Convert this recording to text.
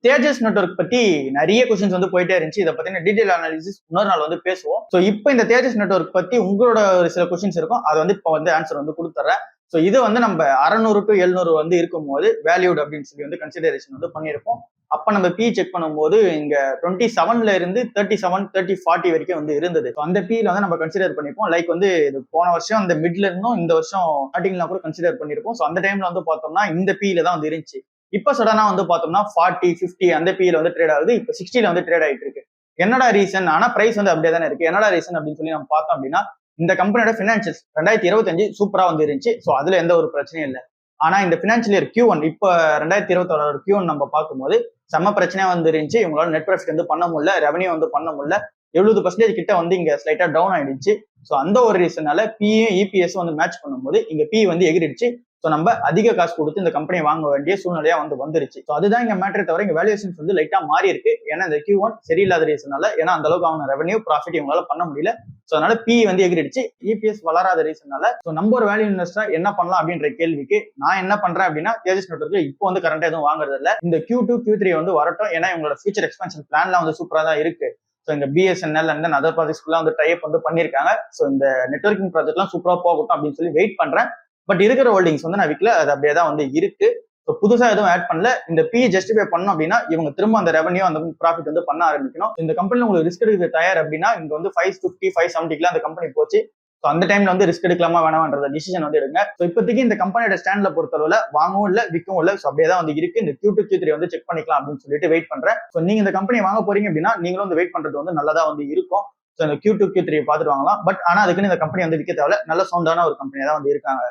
தேஜஸ் network பத்தி நிறைய questions வந்து போயிட்டே இருந்துச்சு. இதை பத்தின டீடைல் அனாலிசிஸ் இன்னொரு நாள் வந்து பேசுவோம். ஸோ இப்போ இந்த தேஜஸ் நெட்வொர்க் பத்தி உங்களோட ஒரு சில கொஸ்டின்ஸ் இருக்கும், அதை வந்து இப்போ வந்து ஆன்சர் வந்து கொடுத்துறேன். ஸோ இது வந்து நம்ம 600 to 700 வந்து இருக்கும்போது வேல்யூட் அப்படின்னு சொல்லி வந்து கன்சிடரேஷன் வந்து பண்ணியிருப்போம். அப்ப நம்ம பி செக் பண்ணும்போது இங்க 27ல இருந்து 37, 30, 40 வரைக்கும் வந்து இருந்தது. அந்த பில வந்து நம்ம கன்சிடர் பண்ணிருப்போம். லைக் வந்து இது போன வருஷம் அந்த மிட்ல இருந்தும் இந்த வருஷம் ஸ்டார்டிங்ல கூட கன்சிடர் பண்ணிருப்போம். ஸோ அந்த டைம்ல வந்து பார்த்தோம்னா இந்த பில தான் வந்து இருந்துச்சு. இப்ப சடனா வந்து பார்த்தோம்னா 40, 50 அந்த பில வந்து ட்ரேட் ஆகுது. இப்ப 60ல வந்து ட்ரேட் ஆயிட்டு இருக்கு. என்னடா ரீசன்? ஆனா பிரைஸ் வந்து அப்படியே தானே இருக்கு. என்னடா ரீசன் அப்படின்னு சொல்லி நம்ம பார்த்தோம் அப்படின்னா, இந்த கம்பெனியோட பினான்சியல்ஸ் 2025 சூப்பரா வந்து இருந்துச்சு. ஸோ அதுல எந்த ஒரு பிரச்சனையும் இல்லை. ஆனா இந்த பினான்சியல் இயர் Q1 இப்ப 2026 Q1 நம்ம பார்க்கும்போது செம்ம பிரச்சனையா வந்து இருந்துச்சு. இவங்களால நெட் ப்ராஃபிட் வந்து பண்ண முடியல, ரெவன்யூ வந்து பண்ண முடியல. 70% கிட்ட வந்து இங்க ஸ்லைட்டா டவுன் ஆயிடுச்சு. ஸோ அந்த ஒரு ரீசனால பியும் இபிஎஸ் வந்து மேட்ச் பண்ணும்போது இங்க பி வந்து எகிரிடுச்சு. ஸோ நம்ம அதிக காசு கொடுத்து இந்த கம்பெனி வாங்க வேண்டிய சூழ்நிலையா வந்து வந்துருச்சு. ஸோ அதுதான் இங்க மேட்டரை தவிர இங்க வேல்யூஷன்ஸ் வந்து லைட்டா மாறி இருக்கு. ஏன்னா இந்த Q1 சரியில்லாத ரீசனால, ஏன்னா அந்த அளவுக்கு அவங்க ரெவன்யூ ப்ராஃபிட் இவங்களால பண்ண முடியல. ஸோ அதனால பி வந்து எகிரிடுச்சு. இபிஎஸ் வளராத ரீசனால ஸோ நம்ம ஒரு வேல்யூ இன்வெஸ்டரா என்ன பண்ணலாம் அப்படின்ற கேள்விக்கு நான் என்ன பண்றேன் அப்படின்னா, தேஜஸ் நெட்வொர்க்ல இப்போ வந்து கரண்டா எதுவும் வாங்குறது இல்லை. இந்த Q2, Q3 வந்து வரட்டும். ஏன்னா இவங்களோட ஃபியூச்சர் எக்ஸ்பென்ஷன் பிளான்லாம் வந்து சூப்பரா தான் இருக்கு. ஸோ இந்த பிஎஸ்என்எல் அண்ட் தென் அதர் ப்ராஜெக்ட்ஸ்லாம் வந்து டைப் வந்து பண்ணியிருக்காங்க. ஸோ இந்த நெட்வொர்க்கிங் ப்ராஜெக்ட்லாம் சூப்பரா போகட்டும் அப்படின்னு சொல்லி வெயிட் பண்றேன். பட் இருக்கிற ஹோல்டிங்ஸ் வந்து நான் விற்கல, அது அப்படியே தான் வந்து இருக்கு. ஸோ புதுசா எதுவும் ஆட் பண்ணல. இந்த பி ஜஸ்டிஃபை பண்ணணும் அப்படின்னா இவங்க திரும்ப அந்த ரெவன்யூ அந்த ப்ராஃபிட் வந்து பண்ண ஆரம்பிக்கணும். இந்த கம்பெனில உங்களுக்கு ரிஸ்க் எடுக்க தயார் அப்படின்னா இங்க வந்து 550, 570 அந்த கம்பெனி போச்சு. ஸோ அந்த டைம்ல வந்து ரிஸ்க் எடுக்கலாமா வேணாம்ன்ற டிசிஷன் வந்து எடுங்க. ஸோ இப்போதைக்கு இந்த கம்பெனியோட ஸ்டாண்ட்ல பொறுத்தளவுல வாங்கவும் இல்லை, விற்கவும் இல்லை. ஸோ அப்படியே தான் வந்து இருக்கு. இந்த Q2, Q3 வந்து செக் பண்ணிக்கலாம் அப்படின்னு சொல்லிட்டு வெயிட் பண்றேன். ஸோ நீங்க இந்த கம்பெனி வாங்க போறீங்க அப்படின்னா நீங்களும் வந்து வெயிட் பண்றது வந்து நல்லதா வந்து இருக்கும். ஸோ இந்த Q2, Q3 பார்த்துட்டு வாங்கலாம். பட் ஆனா அதுக்குன்னு இந்த கம்பெனி வந்து விற்க தேவையில்ல. நல்ல சவுண்டான ஒரு கம்பெனியா தான் வந்து இருக்காங்க.